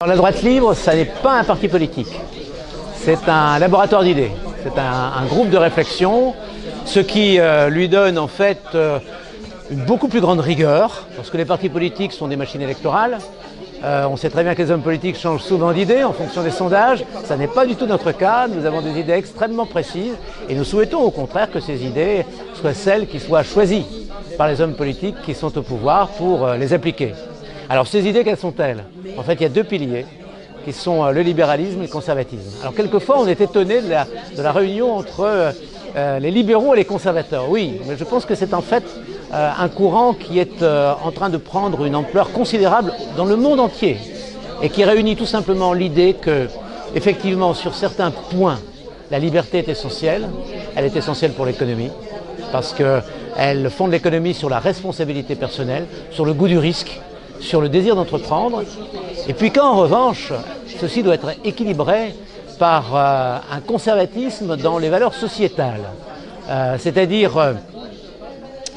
La droite libre, ça n'est pas un parti politique, c'est un laboratoire d'idées, c'est un groupe de réflexion, ce qui lui donne en fait une beaucoup plus grande rigueur, parce que les partis politiques sont des machines électorales. On sait très bien que les hommes politiques changent souvent d'idées en fonction des sondages. Ça n'est pas du tout notre cas, nous avons des idées extrêmement précises et nous souhaitons au contraire que ces idées soient celles qui soient choisies par les hommes politiques qui sont au pouvoir pour les appliquer. Alors ces idées, quelles sont-elles? En fait, il y a deux piliers qui sont le libéralisme et le conservatisme. Alors quelquefois, on est étonné de la réunion entre les libéraux et les conservateurs. Oui, mais je pense que c'est en fait un courant qui est en train de prendre une ampleur considérable dans le monde entier et qui réunit tout simplement l'idée que, effectivement, sur certains points, la liberté est essentielle. Elle est essentielle pour l'économie parce qu'elle fonde l'économie sur la responsabilité personnelle, sur le goût du risque, sur le désir d'entreprendre, et puis qu'en revanche, ceci doit être équilibré par un conservatisme dans les valeurs sociétales, c'est-à-dire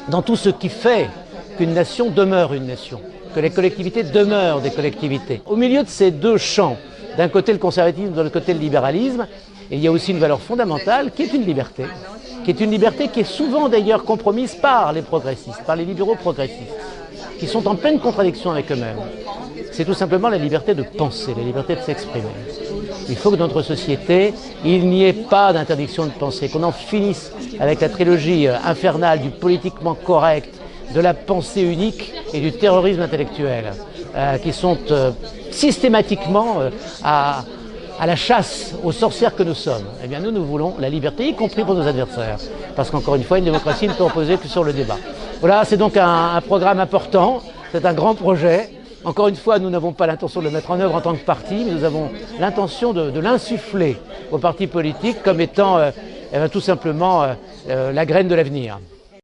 dans tout ce qui fait qu'une nation demeure une nation, que les collectivités demeurent des collectivités. Au milieu de ces deux champs, d'un côté le conservatisme, de l'autre côté le libéralisme, il y a aussi une valeur fondamentale qui est une liberté, qui est souvent d'ailleurs compromise par les progressistes, par les libéraux progressistes, qui sont en pleine contradiction avec eux-mêmes. C'est tout simplement la liberté de penser, la liberté de s'exprimer. Il faut que dans notre société, il n'y ait pas d'interdiction de penser, qu'on en finisse avec la trilogie infernale du politiquement correct, de la pensée unique et du terrorisme intellectuel, qui sont systématiquement à la chasse aux sorcières que nous sommes. Eh bien nous voulons la liberté, y compris pour nos adversaires. Parce qu'encore une fois, une démocratie ne peut reposer que sur le débat. Voilà, c'est donc un programme important, c'est un grand projet. Encore une fois, nous n'avons pas l'intention de le mettre en œuvre en tant que parti, mais nous avons l'intention de l'insuffler aux partis politiques comme étant tout simplement la graine de l'avenir.